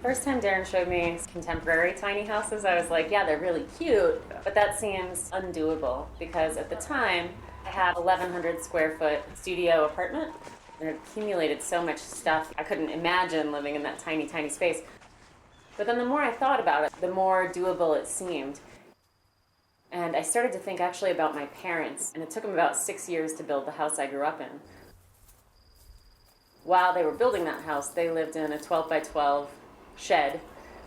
First time Darren showed me contemporary tiny houses, I was like, yeah, they're really cute, but that seems undoable because at the time I had a 1,100 square foot studio apartment and it accumulated so much stuff. I couldn't imagine living in that tiny, tiny space. But then the more I thought about it, the more doable it seemed. And I started to think actually about my parents, and it took them about 6 years to build the house I grew up in. While they were building that house, they lived in a 12 by 12 shed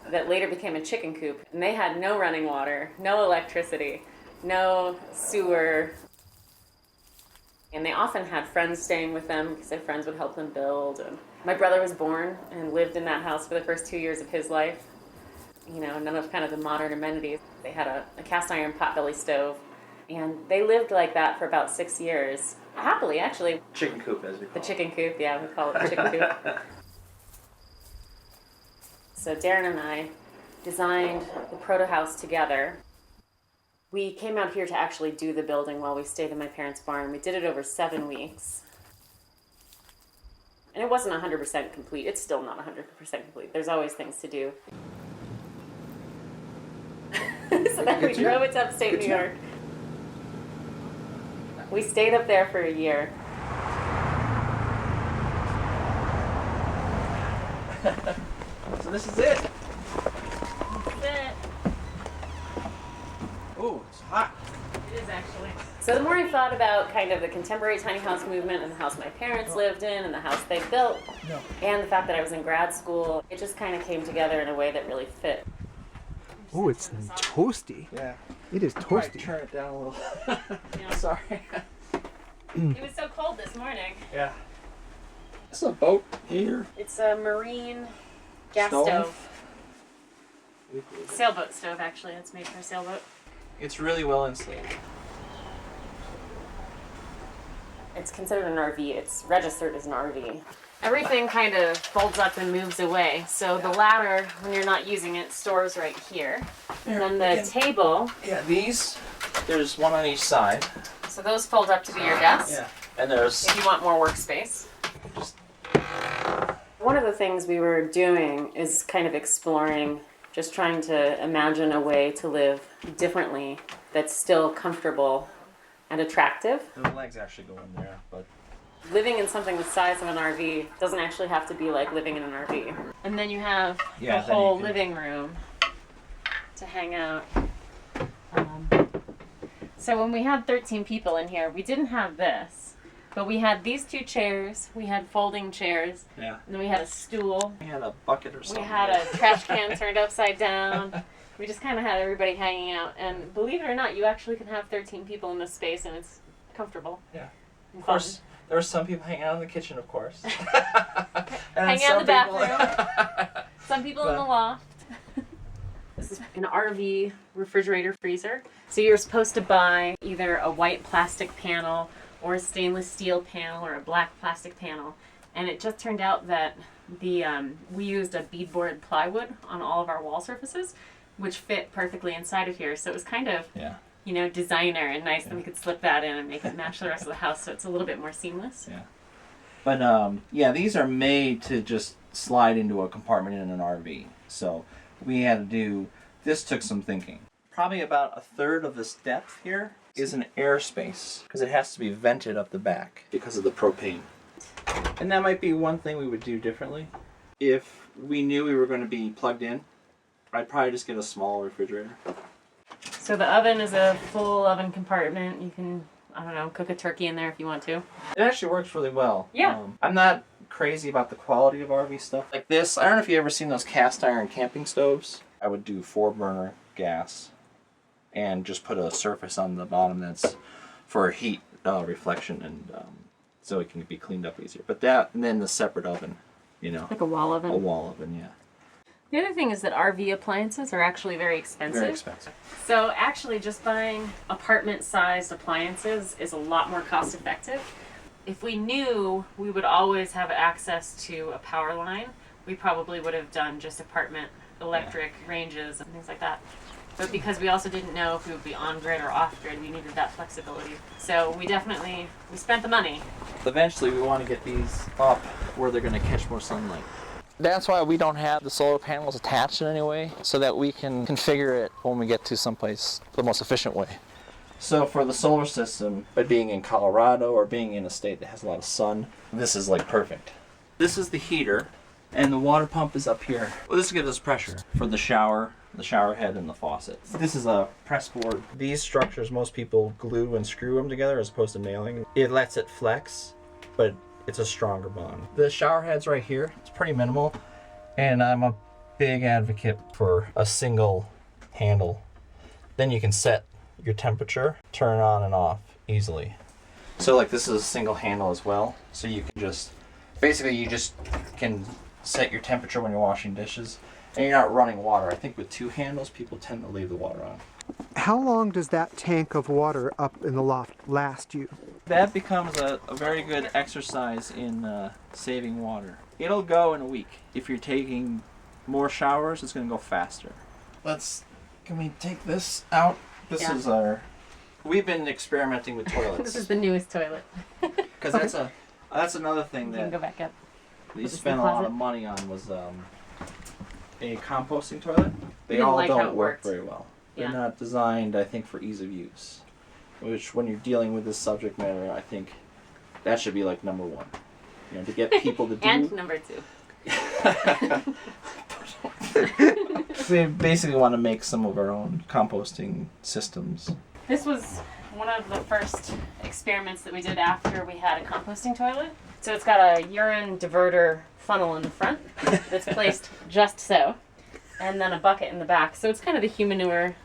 that later became a chicken coop, and they had no running water, no electricity, no sewer, and they often had friends staying with them because their friends would help them build. And my brother was born and lived in that house for the first 2 years of his life. You know, none of kind of the modern amenities. They had a cast iron potbelly stove, and they lived like that for about 6 years. Happily, actually. Chicken coop, as we call it. The chicken coop, yeah, we call it the chicken coop. So Darren and I designed the ProtoHaus together. We came out here to actually do the building while we stayed in my parents' barn. We did it over 7 weeks. And it wasn't 100% complete. It's still not 100% complete. There's always things to do. So then we drove it to upstate New York. We stayed up there for a year. So this is it. That's it. Ooh, it's hot. It is actually. So the more I thought about kind of the contemporary tiny house movement and the house my parents lived in and the house they built, and the fact that I was in grad school, it just kind of came together in a way that really fit. Oh, it's toasty. Yeah. It is toasty. Turn it down a little. Yeah. Sorry. It was so cold this morning. Yeah. It's a boat here. It's a marine gas stove. Sailboat stove, actually. It's made for a sailboat. It's really well insulated. It's considered an RV. It's registered as an RV. Everything kind of folds up and moves away. So the ladder, when you're not using it, stores right here. And then the table. Yeah, these, there's one on each side. So those fold up to be your desk. Yeah. And there's... if you want more workspace. One of the things we were doing is kind of exploring, just trying to imagine a way to live differently that's still comfortable and attractive. The legs actually go in there, but... living in something the size of an RV doesn't actually have to be like living in an RV. And then you have the whole living room to hang out. So when we had 13 people in here, we didn't have this, but we had these 2 chairs, we had folding chairs, and then we had a stool. We had a bucket or something. We had a trash can turned upside down. We just kind of had everybody hanging out. And believe it or not, you actually can have 13 people in this space and it's comfortable. Yeah. Of course. There were some people hanging out in the kitchen, of course. Hanging out in the bathroom. Some people in the loft. This is an RV refrigerator freezer. So you're supposed to buy either a white plastic panel or a stainless steel panel or a black plastic panel. And it just turned out that we used a beadboard plywood on all of our wall surfaces, which fit perfectly inside of here. So it was kind of... you know, designer and nice that we could slip that in and make it match the rest of the house so it's a little bit more seamless. Yeah. But, yeah, these are made to just slide into a compartment in an RV. So we had to do, this took some thinking. Probably about 1/3 of this depth here is an airspace because it has to be vented up the back because of the propane. And that might be one thing we would do differently. If we knew we were going to be plugged in, I'd probably just get a small refrigerator. So the oven is a full oven compartment. You can, I don't know, cook a turkey in there if you want to. It actually works really well. Yeah. I'm not crazy about the quality of RV stuff. Like this, I don't know if you ever seen those cast iron camping stoves. I would do 4-burner gas and just put a surface on the bottom that's for heat reflection and so it can be cleaned up easier. But that, and then the separate oven, you know. Like a wall oven? A wall oven, yeah. The other thing is that RV appliances are actually very expensive. Very expensive. So actually just buying apartment-sized appliances is a lot more cost-effective. If we knew we would always have access to a power line, we probably would have done just apartment electric ranges and things like that. But because we also didn't know if we would be on grid or off grid, we needed that flexibility. So we spent the money. Eventually we want to get these up where they're going to catch more sunlight. That's why we don't have the solar panels attached in any way, so that we can configure it when we get to someplace the most efficient way. So for the solar system, by being in Colorado or being in a state that has a lot of sun, this is like perfect. This is the heater, and the water pump is up here. Well, this gives us pressure for the shower head, and the faucet. This is a press board. These structures, most people glue and screw them together as opposed to nailing. It lets it flex, but it's a stronger bond. The shower head's right here. It's pretty minimal, and I'm a big advocate for a single handle. Then you can set your temperature, turn on and off easily. So like this is a single handle as well, so you can just basically can set your temperature when you're washing dishes, and you're not running water. I think with two handles people tend to leave the water on. How long does that tank of water up in the loft last you? That becomes a very good exercise in saving water. It'll go in a week. If you're taking more showers, it's going to go faster. Can we take this out? This is we've been experimenting with toilets. This is the newest toilet. Because that's another thing You can go back up. we spent a lot of money on was a composting toilet. They didn't all like how don't it work worked. very well. They're Yeah. not designed, I think, for ease of use. Which, when you're dealing with this subject matter, I think that should be like number one. You know, to get people to do. And number 2. We basically want to make some of our own composting systems. This was one of the first experiments that we did after we had a composting toilet. So it's got a urine diverter funnel in the front that's placed just so, and then a bucket in the back. So it's kind of the Humanure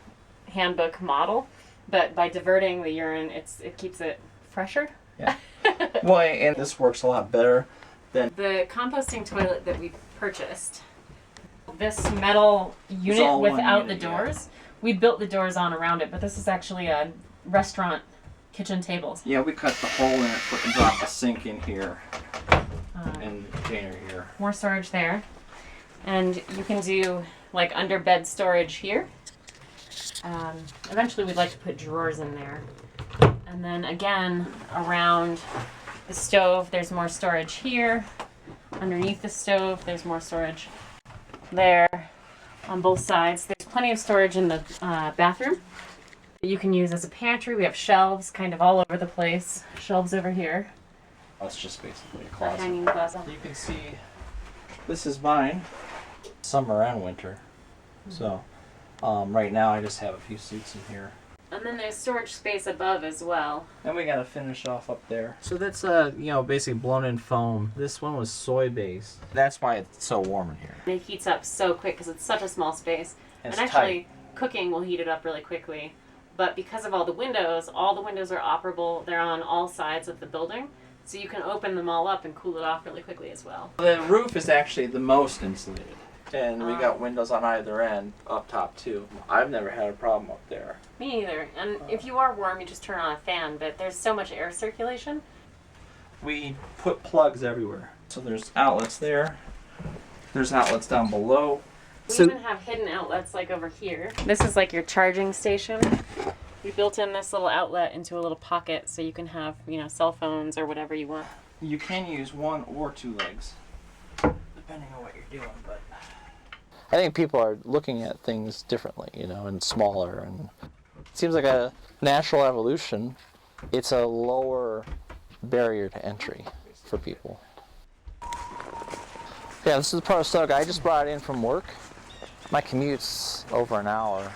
handbook model, but by diverting the urine, it keeps it fresher. Yeah. Well, and this works a lot better than The composting toilet that we purchased, this metal unit all one without unit, the doors, we built the doors on around it, but this is actually a restaurant kitchen tables. Yeah, we cut the hole in it and dropped the sink in here and the container here. More storage there. And you can do like under bed storage here. Eventually we'd like to put drawers in there. And then again, around the stove, there's more storage here. Underneath the stove, there's more storage there. On both sides, there's plenty of storage in the bathroom that you can use as a pantry. We have shelves kind of all over the place. Shelves over here. That's just basically a A closet. hanging closet. You can see this is mine, summer and winter. So right now I just have a few suits in here. And then there's storage space above as well. And we gotta finish off up there. So that's basically blown in foam. This one was soy based. That's why it's so warm in here. It heats up so quick because it's such a small space. And And it's actually, cooking will heat it up really quickly. But because of all the windows are operable. They're on all sides of the building. So you can open them all up and cool it off really quickly as well. The roof is actually the most insulated. And we got windows on either end, up top too. I've never had a problem up there. Me either. And if you are warm, you just turn on a fan. But there's so much air circulation. We put plugs everywhere. So there's outlets there. There's outlets down below. We So- even have hidden outlets like over here. This is like your charging station. We built in this little outlet into a little pocket so you can have, cell phones or whatever you want. You can use one or two legs, depending on what you're doing. But I think people are looking at things differently, and smaller. And it seems like a natural evolution. It's a lower barrier to entry for people. Yeah, this is the ProtoStoga. I just brought it in from work. My commute's over an hour.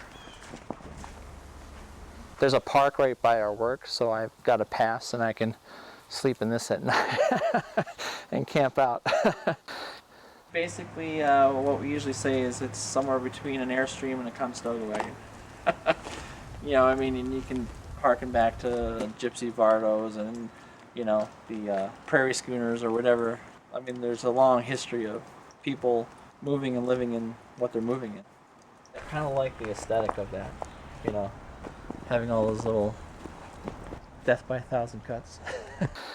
There's a park right by our work, so I've got a pass and I can sleep in this at night and camp out. Basically, what we usually say is it's somewhere between an Airstream and a Conestoga Wagon. And you can harken back to Gypsy Vardos and, the prairie schooners or whatever. I mean, there's a long history of people moving and living in what they're moving in. I kind of like the aesthetic of that, having all those little death by 1,000 cuts.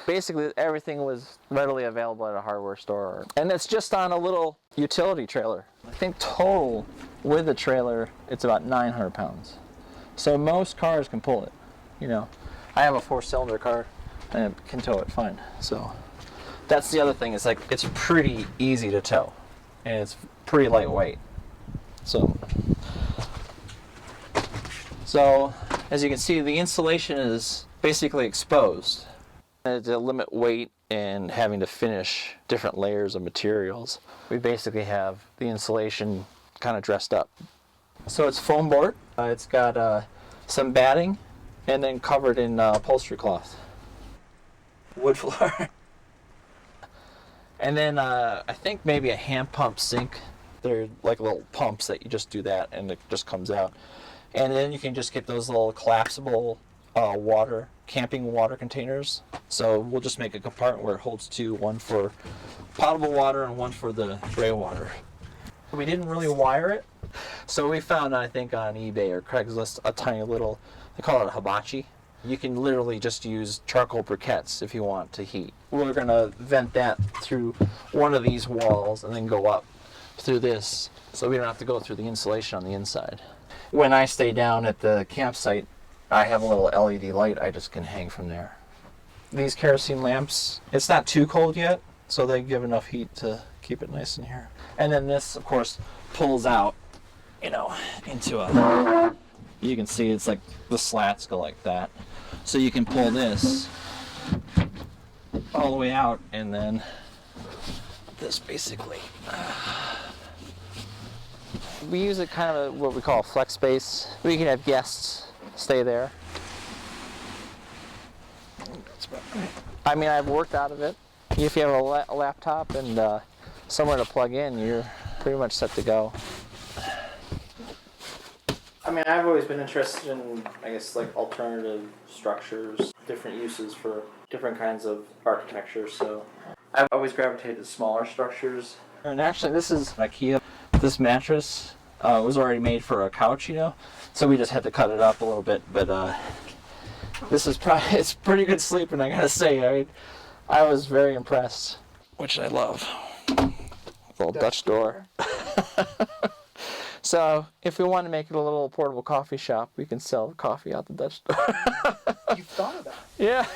Basically, everything was readily available at a hardware store. And it's just on a little utility trailer. think total with the trailer, it's about 900 pounds. So most cars can pull it, you know. I have a 4-cylinder car and it can tow it fine. So that's the other thing. It's like it's pretty easy to tow and it's pretty lightweight. So as you can see, the insulation is basically exposed. And to limit weight and having to finish different layers of materials, we basically have the insulation kind of dressed up. So it's foam board. It's got some batting and then covered in upholstery cloth. Wood floor. And then I think maybe a hand pump sink. They're like little pumps that you just do that and it just comes out. And then you can just get those little collapsible camping water containers. So we'll just make a compartment where it holds two, one for potable water and one for the gray water. We didn't really wire it, so we found, I think on eBay or Craigslist, a tiny little, they call it a hibachi. You can literally just use charcoal briquettes if you want to heat. We're going to vent that through one of these walls and then go up through this, so we don't have to go through the insulation on the inside. When I stay down at the campsite, I have a little LED light I just can hang from there. These kerosene lamps, it's not too cold yet, so they give enough heat to keep it nice in here. And then this, of course, pulls out, you know, into a, you can see it's like the slats go like that. So you can pull this all the way out, and then this basically. We use it kind of what we call a flex space. We can have guests stay there. I mean, I've worked out of it. If you have a laptop and somewhere to plug in, you're pretty much set to go. I mean, I've always been interested in, I guess, like alternative structures, different uses for different kinds of architecture, so I've always gravitated to smaller structures. And actually, this is IKEA. This mattress was already made for a couch, you know, so we just had to cut it up a little bit, but this is probably, it's pretty good sleeping, I gotta say. I was very impressed, which I love. Little Dutch door. So if we want to make it a little portable coffee shop, we can sell coffee out the Dutch door. You've thought of that. Yeah.